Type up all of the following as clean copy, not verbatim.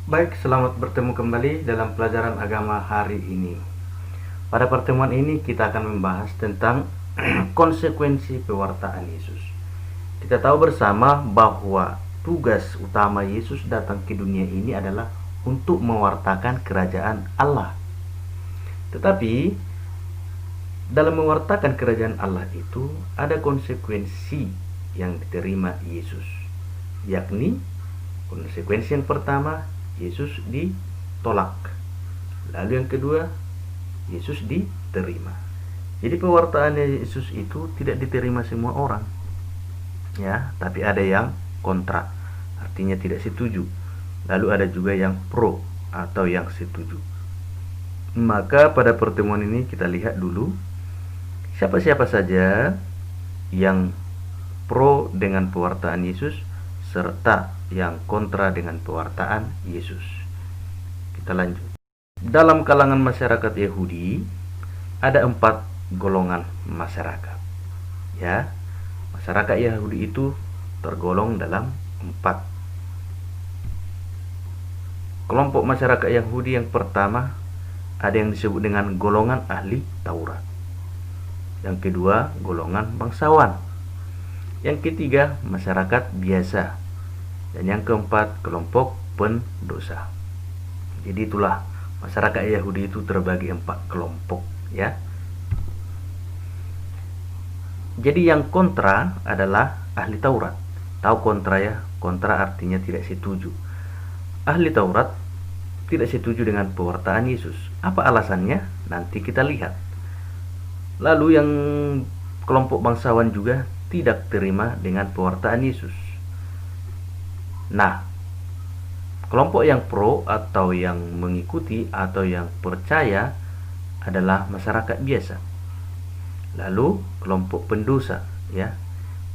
Baik, selamat bertemu kembali dalam pelajaran agama hari ini. Pada pertemuan ini kita akan membahas tentang konsekuensi pewartaan Yesus. Kita tahu bersama bahwa tugas utama Yesus datang ke dunia ini adalah untuk mewartakan kerajaan Allah. Tetapi dalam mewartakan kerajaan Allah itu ada konsekuensi yang diterima Yesus, yakni konsekuensi yang pertama, Yesus ditolak. Lalu yang kedua, Yesus diterima. Jadi pewartaan Yesus itu tidak diterima semua orang, ya, tapi ada yang kontra, artinya tidak setuju. Lalu ada juga yang pro atau yang setuju. Maka pada pertemuan ini kita lihat dulu siapa-siapa saja yang pro dengan pewartaan Yesus serta yang kontra dengan pewartaan Yesus. Kita lanjut. Dalam kalangan masyarakat Yahudi ada 4 golongan masyarakat. Ya, masyarakat Yahudi itu tergolong dalam 4 kelompok masyarakat Yahudi. Yang pertama ada yang disebut dengan golongan ahli Taurat. Yang kedua, golongan bangsawan. Yang ketiga, masyarakat biasa. Dan yang keempat, kelompok pendosa. Jadi itulah masyarakat Yahudi itu terbagi 4 kelompok, ya. Jadi yang kontra adalah ahli Taurat. Tahu kontra, ya? Kontra artinya tidak setuju. Ahli Taurat tidak setuju dengan pewartaan Yesus. Apa alasannya? Nanti kita lihat. Lalu yang kelompok bangsawan juga tidak terima dengan pewartaan Yesus. Nah, kelompok yang pro atau yang mengikuti atau yang percaya adalah masyarakat biasa. Lalu kelompok pendosa, ya.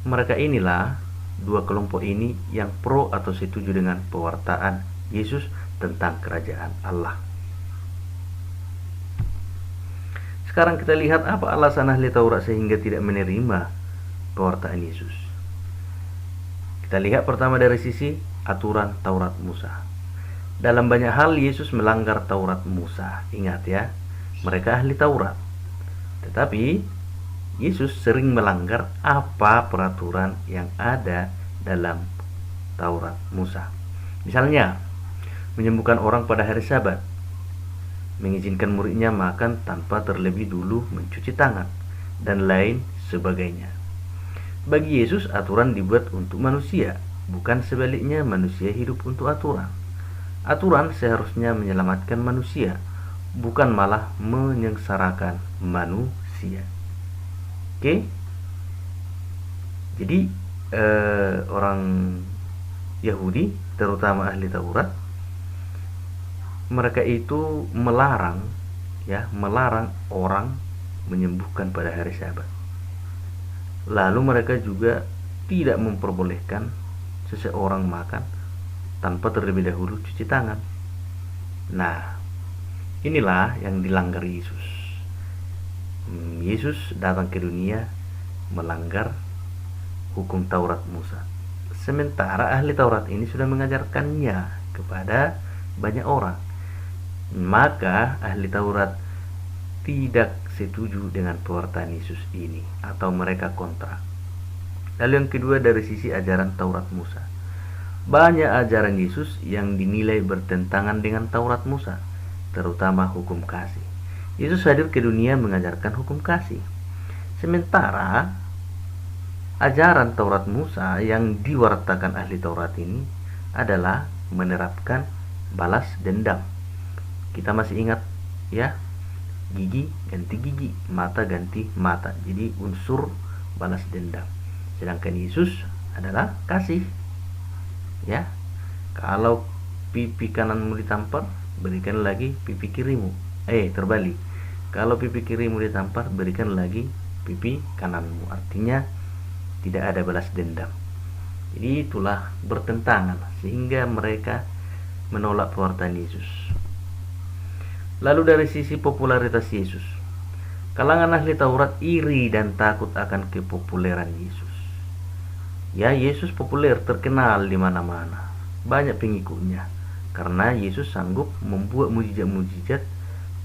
Mereka inilah 2 kelompok ini yang pro atau setuju dengan pewartaan Yesus tentang kerajaan Allah. Sekarang kita lihat apa alasan ahli Taurat sehingga tidak menerima pewartaan Yesus. Kita lihat pertama dari sisi aturan Taurat Musa. Dalam banyak hal Yesus melanggar Taurat Musa. Ingat, ya, mereka ahli Taurat. Tetapi Yesus sering melanggar apa peraturan yang ada dalam Taurat Musa. Misalnya, menyembuhkan orang pada hari Sabat, mengizinkan muridnya makan tanpa terlebih dulu mencuci tangan, dan lain sebagainya. Bagi Yesus, aturan dibuat untuk manusia, bukan sebaliknya manusia hidup untuk aturan. Aturan seharusnya menyelamatkan manusia, bukan malah menyengsarakan manusia. Oke? Jadi orang Yahudi, terutama ahli Taurat, mereka itu melarang orang menyembuhkan pada hari Sabat. Lalu mereka juga tidak memperbolehkan seseorang makan tanpa terlebih dahulu cuci tangan. Nah, inilah yang dilanggar Yesus. Yesus datang ke dunia melanggar hukum Taurat Musa. Sementara ahli Taurat ini sudah mengajarkannya kepada banyak orang. Maka ahli Taurat tidak setuju dengan pewartaan Yesus ini, atau mereka kontra. Lalu yang kedua dari sisi ajaran Taurat Musa. Banyak ajaran Yesus yang dinilai bertentangan dengan Taurat Musa, terutama hukum kasih. Yesus hadir ke dunia mengajarkan hukum kasih. Sementara ajaran Taurat Musa yang diwartakan ahli Taurat ini adalah menerapkan balas dendam. Kita masih ingat, ya? Gigi ganti gigi, mata ganti mata. Jadi unsur balas dendam. Sedangkan Yesus adalah kasih. Ya. Kalau pipi kananmu ditampar, berikan lagi pipi kirimu. Terbalik. Kalau pipi kirimu ditampar, berikan lagi pipi kananmu. Artinya tidak ada balas dendam. Jadi itulah bertentangan sehingga mereka menolak pewartaan Yesus. Lalu dari sisi popularitas Yesus, kalangan ahli Taurat iri dan takut akan kepopuleran Yesus. Ya, Yesus populer, terkenal di mana-mana, banyak pengikutnya. karena Yesus sanggup membuat mujizat-mujizat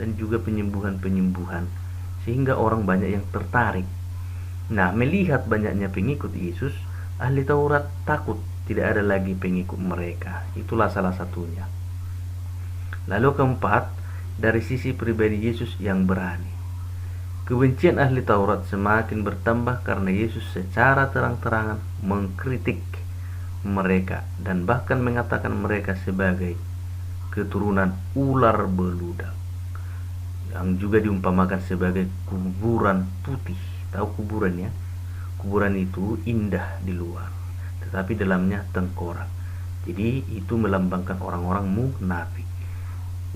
dan juga penyembuhan-penyembuhan sehingga orang banyak yang tertarik. Nah, melihat banyaknya pengikut Yesus, ahli Taurat takut tidak ada lagi pengikut mereka. Itulah salah satunya. Lalu keempat, dari sisi pribadi Yesus yang berani. Kebencian ahli Taurat semakin bertambah karena Yesus secara terang-terangan mengkritik mereka dan bahkan mengatakan mereka sebagai keturunan ular beludak, yang juga diumpamakan sebagai kuburan putih. Tahu kuburan ya? Kuburan itu indah di luar, tetapi dalamnya tengkorak. Jadi itu melambangkan orang-orang munafik.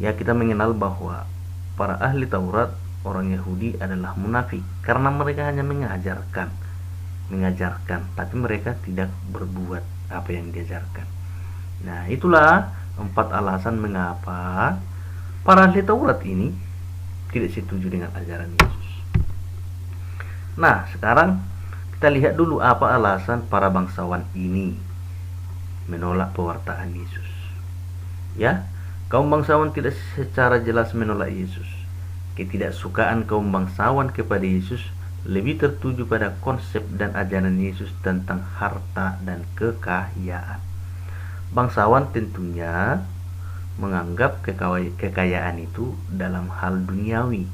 Ya, kita mengenal bahwa para ahli Taurat, orang Yahudi adalah munafik karena mereka hanya mengajarkan, tapi mereka tidak berbuat apa yang diajarkan. Nah, itulah 4 alasan mengapa para ahli Taurat ini tidak setuju dengan ajaran Yesus. Nah, sekarang kita lihat dulu apa alasan para bangsawan ini menolak pewartaan Yesus. Ya, kaum bangsawan tidak secara jelas menolak Yesus. Ketidaksukaan kaum bangsawan kepada Yesus lebih tertuju pada konsep dan ajaran Yesus tentang harta dan kekayaan. Bangsawan tentunya menganggap kekayaan itu dalam hal duniawi,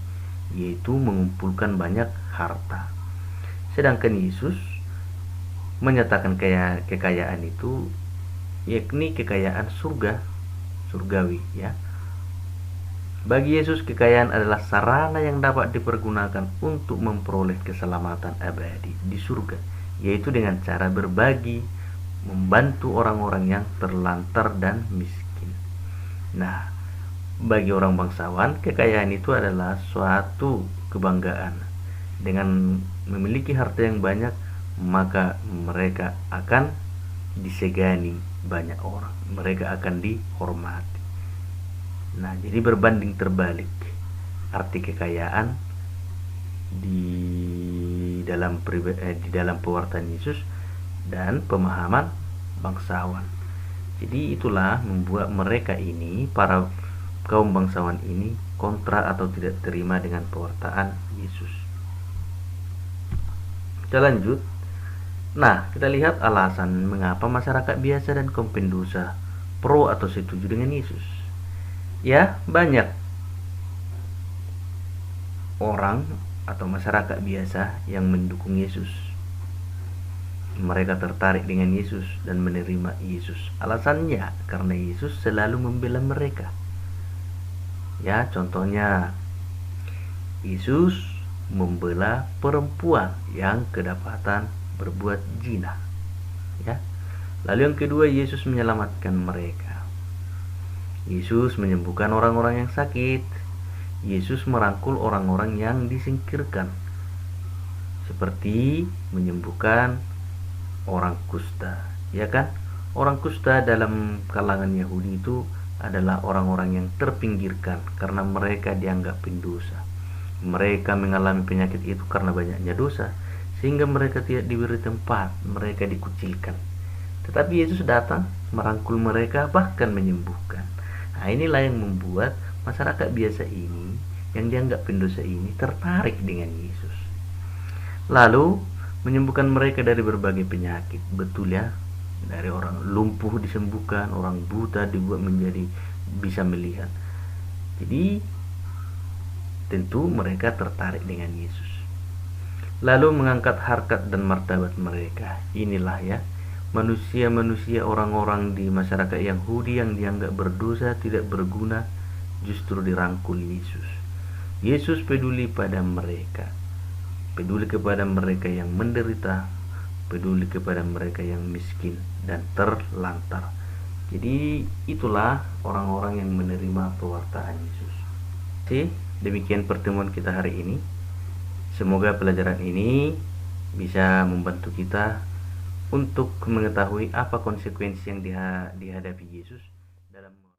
yaitu mengumpulkan banyak harta. Sedangkan Yesus menyatakan kekayaan itu yakni kekayaan surgawi ya. Bagi Yesus kekayaan adalah sarana yang dapat dipergunakan untuk memperoleh keselamatan abadi di surga, yaitu dengan cara berbagi, membantu orang-orang yang terlantar dan miskin. Nah, bagi orang bangsawan kekayaan itu adalah suatu kebanggaan. Dengan memiliki harta yang banyak, maka mereka akan disegani banyak orang, mereka akan dihormati. Nah, jadi berbanding terbalik arti kekayaan di dalam pewartaan Yesus dan pemahaman bangsawan. Jadi itulah membuat mereka ini, para kaum bangsawan ini, kontra atau tidak terima dengan pewartaan Yesus. Kita lanjut. Nah, kita lihat alasan mengapa masyarakat biasa dan kaum pendosa pro atau setuju dengan Yesus. Ya, banyak orang atau masyarakat biasa yang mendukung Yesus. Mereka tertarik dengan Yesus dan menerima Yesus. Alasannya karena Yesus selalu membela mereka. Ya, contohnya Yesus membela perempuan yang kedapatan berbuat zina. Ya. Lalu yang kedua, Yesus menyelamatkan mereka. Yesus menyembuhkan orang-orang yang sakit. Yesus merangkul orang-orang yang disingkirkan, seperti menyembuhkan orang kusta, ya kan? Orang kusta dalam kalangan Yahudi itu adalah orang-orang yang terpinggirkan karena mereka dianggap pendosa. Mereka mengalami penyakit itu karena banyaknya dosa, sehingga mereka tidak diberi tempat, mereka dikucilkan. Tetapi Yesus datang, merangkul mereka, bahkan menyembuhkan. Nah, inilah yang membuat masyarakat biasa ini, yang dianggap pendosa ini, tertarik dengan Yesus. Lalu, menyembuhkan mereka dari berbagai penyakit. Betul ya, dari orang lumpuh disembuhkan, orang buta dibuat menjadi bisa melihat. Jadi, tentu mereka tertarik dengan Yesus. Lalu mengangkat harkat dan martabat mereka. Inilah ya, manusia-manusia, orang-orang di masyarakat Yahudi yang dianggap berdosa, tidak berguna, justru dirangkul Yesus. Yesus peduli pada mereka, peduli kepada mereka yang menderita, peduli kepada mereka yang miskin dan terlantar. Jadi itulah orang-orang yang menerima pewartaan Yesus. Demikian pertemuan kita hari ini. Semoga pelajaran ini bisa membantu kita untuk mengetahui apa konsekuensi yang dihadapi Yesus